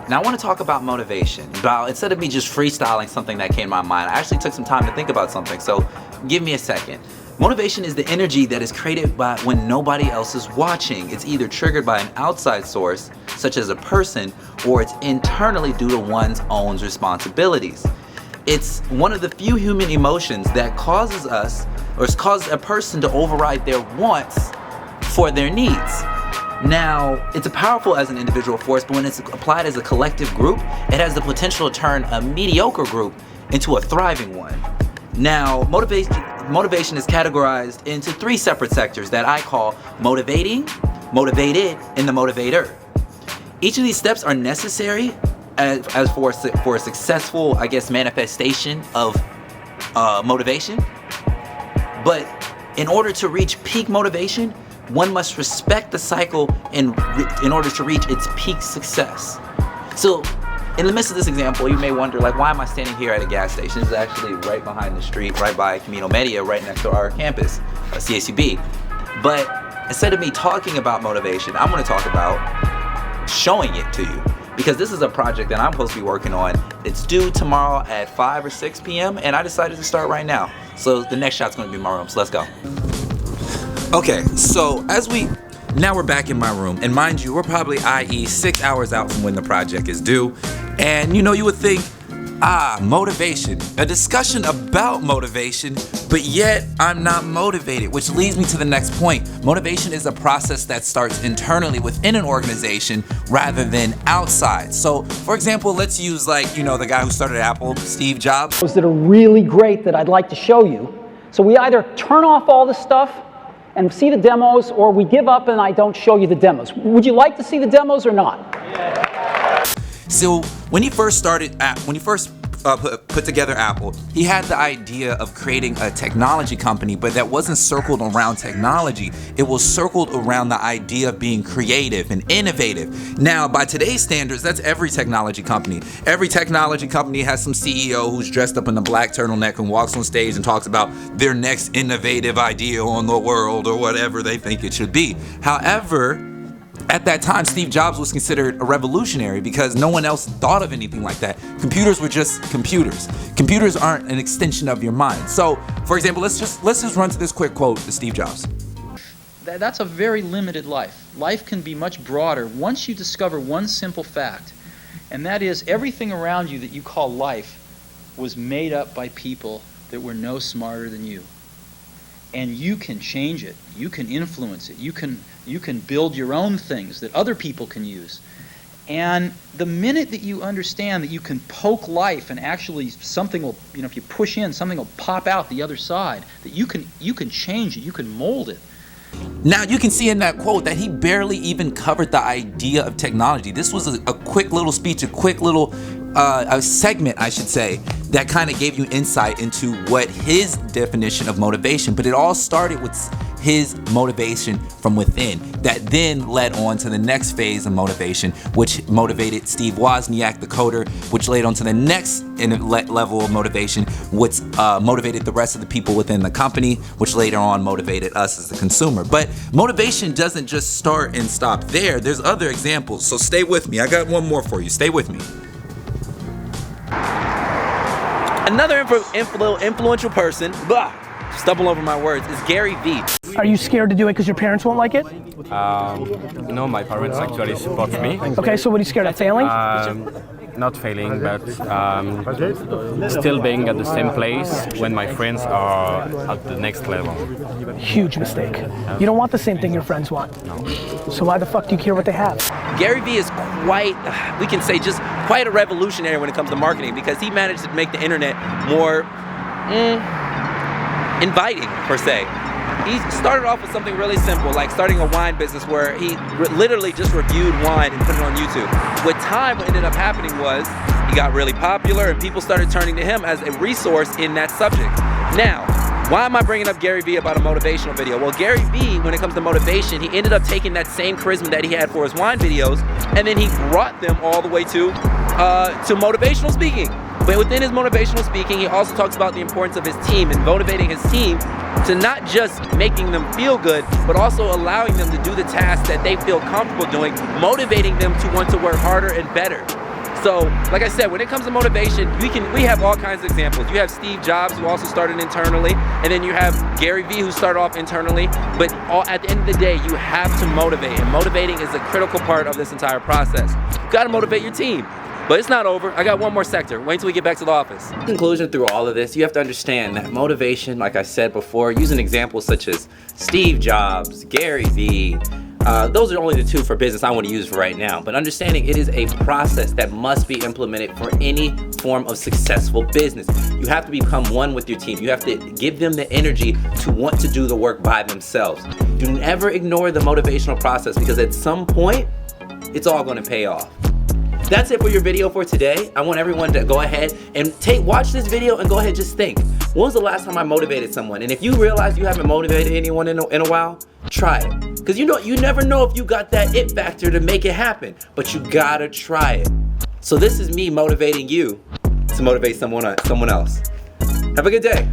Now I want to talk about motivation. Instead of me just freestyling something that came to my mind, I actually took some time to think about something, so give me a second. Motivation is the energy that is created by when nobody else is watching. It's either triggered by an outside source, such as a person, or it's internally due to one's own responsibilities. It's one of the few human emotions that causes a person to override their wants for their needs. Now, it's powerful as an individual force, but when it's applied as a collective group, it has the potential to turn a mediocre group into a thriving one. Now, motivation is categorized into 3 separate sectors that I call motivating, motivated, and the motivator. Each of these steps are necessary as for a successful, manifestation of motivation. But in order to reach peak motivation, one must respect the cycle in order to reach its peak success. So, in the midst of this example, you may wonder, why am I standing here at a gas station? This is actually right behind the street, right by Camino Media, right next to our campus, CACB. But instead of me talking about motivation, I'm going to talk about showing it to you. Because this is a project that I'm supposed to be working on. It's due tomorrow at 5 or 6 p.m. and I decided to start right now. So the next shot's going to be in my room, so let's go. Okay, so now we're back in my room, and mind you, we're probably, i.e., 6 hours out from when the project is due, and you would think, motivation, a discussion about motivation, but yet I'm not motivated, which leads me to the next point. Motivation is a process that starts internally within an organization rather than outside. So, for example, let's use the guy who started Apple, Steve Jobs. That are really great that I'd like to show you. So we either turn off all this stuff and see the demos, or we give up and I don't show you the demos. Would you like to see the demos or not? Yeah. So when he first put together Apple, he had the idea of creating a technology company, but that wasn't circled around technology. It was circled around the idea of being creative and innovative. Now, by today's standards, that's every technology company. Every technology company has some CEO who's dressed up in a black turtleneck and walks on stage and talks about their next innovative idea on the world or whatever they think it should be. However, at that time, Steve Jobs was considered a revolutionary because no one else thought of anything like that. Computers were just computers. Computers aren't an extension of your mind. So, for example, let's just run to this quick quote to Steve Jobs. That's a very limited life. Life can be much broader once you discover one simple fact, and that is everything around you that you call life was made up by people that were no smarter than you. And you can change it. You can influence it. You can build your own things that other people can use. And the minute that you understand that you can poke life and actually something will, if you push in, something will pop out the other side, that you can change it, you can mold it. Now, you can see in that quote that he barely even covered the idea of technology. This was a quick little speech, a quick little a segment, I should say, that kind of gave you insight into what his definition of motivation, but it all started with his motivation from within that then led on to the next phase of motivation, which motivated Steve Wozniak, the coder, which led on to the next level of motivation, which motivated the rest of the people within the company, which later on motivated us as the consumer. But motivation doesn't just start and stop there. There's other examples, so stay with me. I got one more for you. Stay with me. Another influential person, stumble over my words, is Gary Vee. Are you scared to do it because your parents won't like it? No, my parents actually support me. Okay, so what are you scared of, failing? Not failing, but still being at the same place when my friends are at the next level. Huge mistake. You don't want the same thing your friends want. No. So why the fuck do you care what they have? Gary Vee is quite a revolutionary when it comes to marketing because he managed to make the internet more inviting, per se. He started off with something really simple, like starting a wine business where he literally just reviewed wine and put it on YouTube. With time, what ended up happening was he got really popular and people started turning to him as a resource in that subject. Now, why am I bringing up Gary Vee about a motivational video? Well, Gary Vee, when it comes to motivation, he ended up taking that same charisma that he had for his wine videos, and then he brought them all the way to motivational speaking. But within his motivational speaking, he also talks about the importance of his team and motivating his team to not just making them feel good, but also allowing them to do the tasks that they feel comfortable doing, motivating them to want to work harder and better. So, like I said, when it comes to motivation, we have all kinds of examples. You have Steve Jobs, who also started internally, and then you have Gary Vee, who started off internally. But at the end of the day, you have to motivate, and motivating is a critical part of this entire process. You gotta motivate your team. But it's not over. I got one more sector. Wait till we get back to the office. In conclusion, through all of this, you have to understand that motivation, like I said before, using examples such as Steve Jobs, Gary Vee, those are only the two for business I want to use for right now. But understanding it is a process that must be implemented for any form of successful business. You have to become one with your team. You have to give them the energy to want to do the work by themselves. Do never ignore the motivational process, because at some point, it's all going to pay off. That's it for your video for today. I want everyone to go ahead and watch this video and go ahead and just think, when was the last time I motivated someone? And if you realize you haven't motivated anyone in a while, try it. Because you never know if you got that it factor to make it happen, but you gotta try it. So this is me motivating you to motivate someone else. Have a good day.